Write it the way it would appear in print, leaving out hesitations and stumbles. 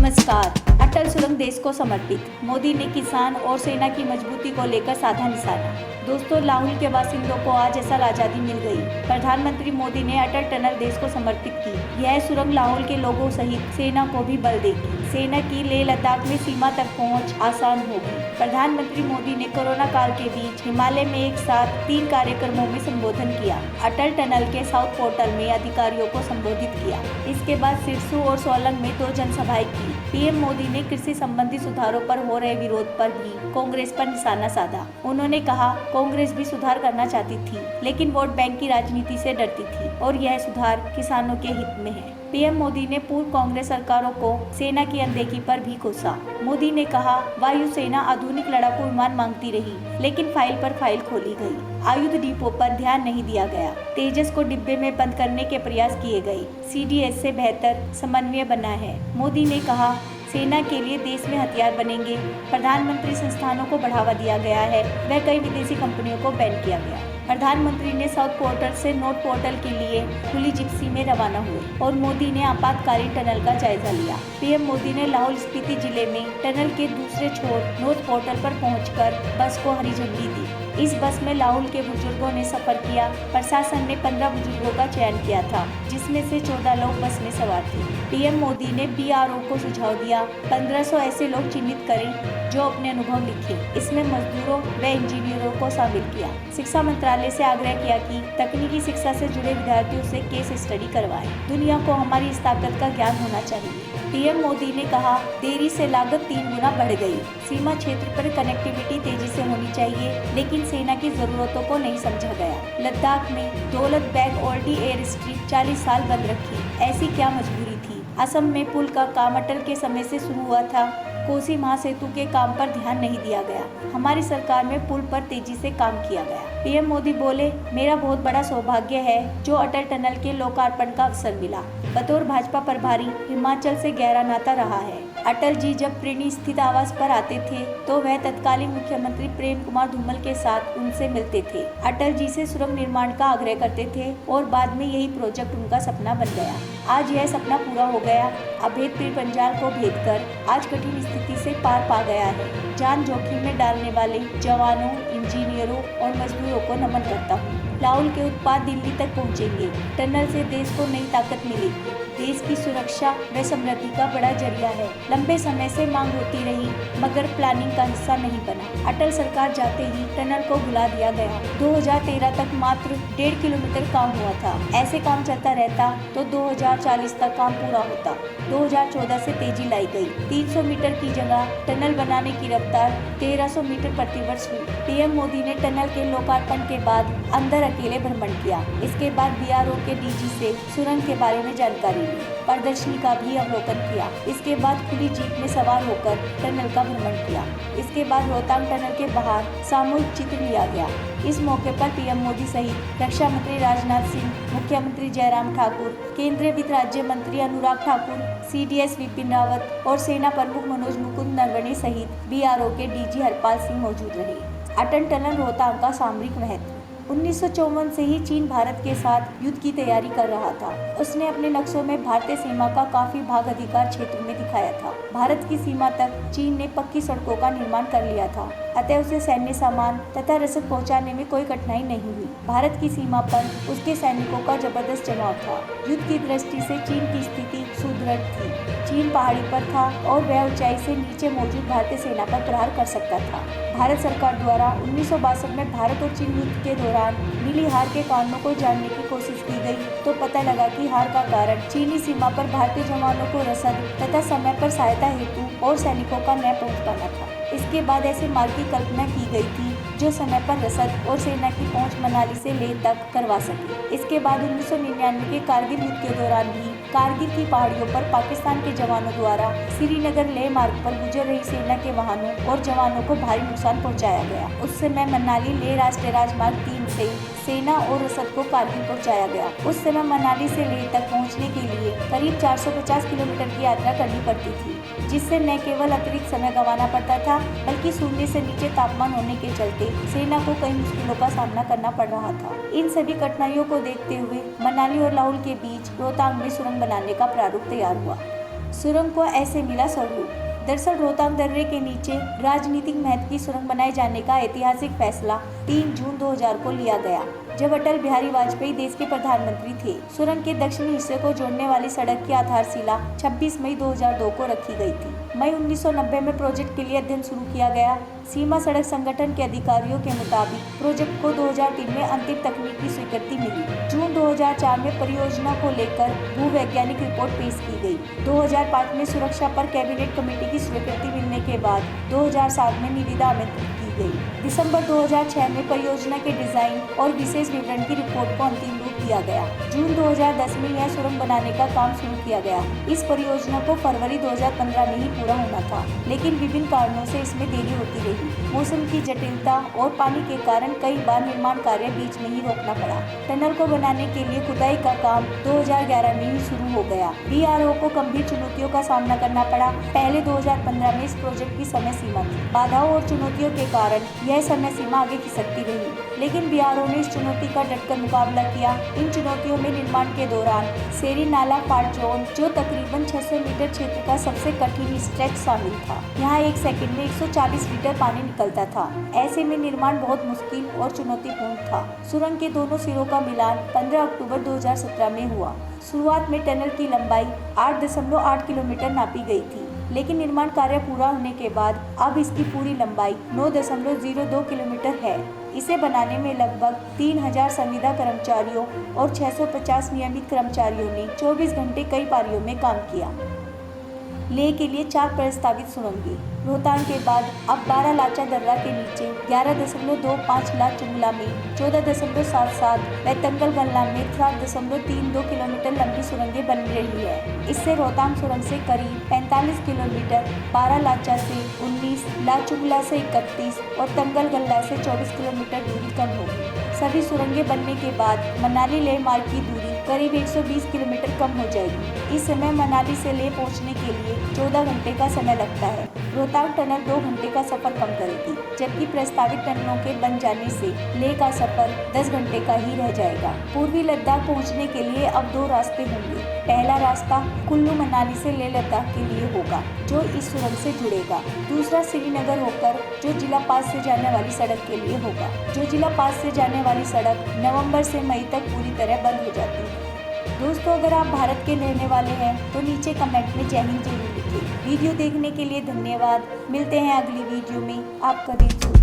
नमस्कार। अटल सुरंग देश को समर्पित। मोदी ने किसान और सेना की मजबूती को लेकर साधा निशाना। दोस्तों, लाहौल के बासिंदों को आज असल आज़ादी मिल गई। प्रधानमंत्री मोदी ने अटल टनल देश को समर्पित की। यह सुरंग लाहौल के लोगों सहित सेना को भी बल देगी। सेना की लेह लद्दाख में सीमा तक पहुंच आसान होगी। प्रधानमंत्री मोदी ने कोरोना काल के बीच हिमालय में एक साथ 3 कार्यक्रमों में संबोधन किया। अटल टनल के साउथ पोर्टल में अधिकारियों को संबोधित किया। इसके बाद सिरसू और सोलंग में 2 जनसभाएं की। पीएम मोदी ने कृषि संबंधी सुधारों पर हो रहे विरोध पर भी कांग्रेस पर निशाना साधा। उन्होंने कहा, कांग्रेस भी सुधार करना चाहती थी, लेकिन वोट बैंक की राजनीति से डरती थी और यह सुधार किसानों के हित में है। पीएम मोदी ने पूर्व कांग्रेस सरकारों को सेना की अनदेखी पर भी कोसा। मोदी ने कहा, वायुसेना आधुनिक लड़ाकू विमान मांगती रही, लेकिन फाइल पर फाइल खोली गई। आयुध डिपो पर ध्यान नहीं दिया गया। तेजस को डिब्बे में बंद करने के प्रयास किए गए। सीडीएस से बेहतर समन्वय बना है। मोदी ने कहा, सेना के लिए देश में हथियार बनेंगे। प्रधानमंत्री संस्थानों को बढ़ावा दिया गया है। वह कई विदेशी कंपनियों को बैन किया गया। प्रधानमंत्री ने साउथ पोर्टल से नॉर्थ पोर्टल के लिए खुली जिप्सी में रवाना हुए और मोदी ने आपातकालीन टनल का जायजा लिया। पीएम मोदी ने लाहौल स्पीति जिले में टनल के दूसरे छोर नॉर्थ पोर्टल पर पहुंचकर बस को हरी झंडी दी। इस बस में लाहौल के बुजुर्गों ने सफर किया। प्रशासन ने 15 बुजुर्गों का चयन किया था, जिसमें से 14 लोग बस में सवार थे। पीएम मोदी ने बीआरओ को सुझाव दिया, 1500 ऐसे लोग चिन्हित करें जो अपने अनुभव लिखें। इसमें मजदूरों व इंजीनियरों को शामिल किया। शिक्षा मंत्रालय से आग्रह किया कि तकनीकी शिक्षा से जुड़े विद्यार्थियों से केस स्टडी करवाएं। दुनिया को हमारी इस ताकत का ज्ञान होना चाहिए। पीएम मोदी ने कहा, देरी से लागत 3 गुना बढ़ गई। सीमा क्षेत्र पर कनेक्टिविटी तेजी से होनी चाहिए, लेकिन सेना की जरूरतों को नहीं समझा गया। लद्दाख में दौलत बेग ओल्डी एयर स्ट्रिप 40 साल बंद रखी। ऐसी क्या मजबूरी थी? असम में पुल का काम अटल के समय से शुरू हुआ था। कोसी महासेतु के काम पर ध्यान नहीं दिया गया। हमारी सरकार में पुल पर तेजी से काम किया गया। पीएम मोदी बोले, मेरा बहुत बड़ा सौभाग्य है जो अटल टनल के लोकार्पण का अवसर मिला। बतौर भाजपा प्रभारी हिमाचल से गहरा नाता रहा है। अटल जी जब प्रिणी स्थित आवास पर आते थे तो वह तत्कालीन मुख्यमंत्री प्रेम कुमार धूमल के साथ उनसे मिलते थे। अटल जी से सुरंग निर्माण का आग्रह करते थे और बाद में यही प्रोजेक्ट उनका सपना बन गया। आज यह सपना पूरा हो गया। अभेद पीर पंजाल को भेद कर आज कठिन स्थिति से पार पा गया है। जान जोखिम में डालने वाले जवानों, इंजीनियरों और मजदूरों को नमन करता हूँ। लाहौल के उत्पाद दिल्ली तक पहुँचेंगे। टनल से देश को नई ताकत मिलेगी। देश की सुरक्षा व समृद्धि का बड़ा जरिया है। लंबे समय से मांग होती रही, मगर प्लानिंग का हिस्सा नहीं बना। अटल सरकार जाते ही टनल को भुला दिया गया। 2013 तक मात्र 1.5 किलोमीटर काम हुआ था। ऐसे काम चलता रहता तो 2040 तक काम पूरा होता। 2014 से तेजी लाई गई। 300 मीटर की जगह टनल बनाने की रफ्तार 1300 मीटर प्रति वर्ष हुई। पीएम मोदी ने टनल के लोकार्पण के बाद अंदर अकेले भ्रमण किया। इसके बाद बीआरओ के डीजी से सुरंग के बारे में जानकारी ली। प्रदर्शनी का भी अवलोकन किया। इसके बाद खुली जीप में सवार होकर टनल का भ्रमण किया। इसके बाद रोहतांग टनल के बाहर सामूहिक चित्र लिया गया। इस मौके पर पीएम मोदी सहित रक्षा मंत्री राजनाथ सिंह, मुख्यमंत्री जयराम ठाकुर, केंद्रीय वित्त राज्य मंत्री अनुराग ठाकुर, सीडीएस विपिन रावत और सेना प्रमुख मनोज मुकुंद नरवणे सहित बीआरओ के डीजी हरपाल सिंह मौजूद रहे। अटल टनल रोहतांग का सामरिक महत्व। 1954 से ही चीन भारत के साथ युद्ध की तैयारी कर रहा था। उसने अपने नक्शों में भारतीय सीमा का काफी भाग अधिकार क्षेत्र में दिखाया था। भारत की सीमा तक चीन ने पक्की सड़कों का निर्माण कर लिया था, अतः उसे सैन्य सामान तथा रसद पहुंचाने में कोई कठिनाई नहीं हुई। भारत की सीमा पर उसके सैनिकों का जबरदस्त जमाव था। युद्ध की दृष्टि से चीन की स्थिति सुदृढ़ थी। चीन पहाड़ी पर था और वह ऊंचाई से नीचे मौजूद भारतीय सेना पर प्रहार कर सकता था। भारत सरकार द्वारा 1962 में भारत और चीन युद्ध के दौरान मिली हार के कारणों को जानने की कोशिश की गई तो पता लगा कि हार का कारण चीनी सीमा पर भारतीय जवानों को रसद तथा समय पर सहायता हेतु और सैनिकों का न पहुंच पाना था। इसके बाद ऐसे मार्ग की कल्पना की गई थी जो समय पर रसद और सेना की पहुंच मनाली से लेह तक करवा सके। इसके बाद 1999 के कारगिल युद्ध के दौरान भी कारगिल की पहाड़ियों पर पाकिस्तान के जवानों द्वारा श्रीनगर लेह मार्ग पर गुजर रही सेना के वाहनों और जवानों को भारी नुकसान पहुंचाया गया। उस समय मनाली लेह राष्ट्रीय राजमार्ग 3 से सेना और रसद को कारगिल पहुंचाया गया। उस समय मनाली से लेह तक पहुंचने के लिए करीब 450 किलोमीटर की यात्रा करनी पड़ती थी, जिससे न केवल अतिरिक्त समय गंवाना पड़ता था बल्कि शून्य से नीचे तापमान होने के चलते सेना को कई मुश्किलों का सामना करना पड़ रहा था। इन सभी कठिनाइयों को देखते हुए मनाली और लाहौल के बीच रोहतांग में सुरंग बनाने का प्रारूप तैयार हुआ। सुरंग को ऐसे मिला स्वरूप। दरअसल रोहतांग दर्रे के नीचे राजनीतिक महत्व की सुरंग बनाए जाने का ऐतिहासिक फैसला 3 जून 2000 को लिया गया, जब अटल बिहारी वाजपेयी देश के प्रधानमंत्री थे। सुरंग के दक्षिणी हिस्से को जोड़ने वाली सड़क की आधारशिला 26 मई 2002 को रखी गई थी। मई 1990 में प्रोजेक्ट के लिए अध्ययन शुरू किया गया। सीमा सड़क संगठन के अधिकारियों के मुताबिक प्रोजेक्ट को 2003 में अंतिम तकनीकी स्वीकृति मिली। जून 2004 में परियोजना को लेकर भूवैज्ञानिक रिपोर्ट पेश की गई। 2005 में सुरक्षा पर कैबिनेट कमेटी की स्वीकृति मिलने के बाद 2007 में निविदा आमंत्रित की गई। दिसंबर 2006 में परियोजना के डिजाइन और विशेष विवरण की रिपोर्ट को अंतिम रूप दिया गया। जून 2010 में यह सुरंग बनाने का काम शुरू किया गया। इस परियोजना को फरवरी 2015 में ही पूरा होना था, लेकिन विभिन्न कारणों से इसमें देरी होती रही। मौसम की जटिलता और पानी के कारण कई बार निर्माण कार्य बीच में ही रोकना पड़ा। टनल को बनाने के लिए खुदाई का काम 2011 में ही शुरू हो गया। बीआरओ को गंभीर चुनौतियों का सामना करना पड़ा। पहले 2015 में इस प्रोजेक्ट की समय सीमा थी। बाधाओं और चुनौतियों के कारण यह समय सीमा आगे खिसकती रही, लेकिन बीआरओ ने इस चुनौती का डटकर मुकाबला किया। इन चुनौतियों में निर्माण के दौरान सेरी नाला फाल्ट जोन, जो तकरीबन 600 मीटर क्षेत्र का सबसे कठिन स्ट्रेच शामिल था। यहाँ 1 सेकंड में 140 लीटर पानी निकलता था। ऐसे में निर्माण बहुत मुश्किल और चुनौतीपूर्ण था। सुरंग के दोनों सिरों का मिलान 15 अक्टूबर 2017 में हुआ। शुरुआत में टनल की लंबाई 8.8 किलोमीटर नापी गई थी, लेकिन निर्माण कार्य पूरा होने के बाद अब इसकी पूरी लंबाई 9.02 किलोमीटर है। इसे बनाने में लगभग 3000 संविदा कर्मचारियों और 650 नियमित कर्मचारियों ने 24 घंटे कई पारियों में काम किया। लेह के लिए 4 प्रस्तावित सुरंगें। रोहतांग के बाद अब 12 लाचा दर्रा के नीचे 11.25 लाख चुंगला में 14.77 व तंगल गल्ला में 7.32 किलोमीटर लंबी सुरंगें बन रही है। इससे रोहतांग सुरंग से करीब 45 किलोमीटर, 12 लाचा से 19, लाचुंगला से 31 और तंगल गल्ला से 24 किलोमीटर दूरी कम होगी। सभी सुरंगें बनने के बाद मनाली लेह मार्ग की दूरी करीब 120 किलोमीटर कम हो जाएगी। इस समय मनाली से लेह पहुंचने के लिए 14 घंटे का समय लगता है। रोहतांग टनल 2 घंटे का सफर कम करेगी, जबकि प्रस्तावित टनलों के बन जाने से लेह का सफर 10 घंटे का ही रह जाएगा। पूर्वी लद्दाख पहुंचने के लिए अब 2 रास्ते होंगे। पहला रास्ता कुल्लू मनाली से लेह लद्दाख के लिए होगा, जो इस सुरंग से जुड़ेगा। दूसरा श्रीनगर होकर जो जिला पास से जाने वाली सड़क के लिए होगा। जो जिला पास से जाने वाली सड़क नवंबर से मई तक पूरी तरह बंद हो जाती है। दोस्तों, अगर आप भारत के रहने वाले हैं तो नीचे कमेंट में जय हिंद जरूर लिखें। वीडियो देखने के लिए धन्यवाद। मिलते हैं अगली वीडियो में। आपका दिन शुभ हो।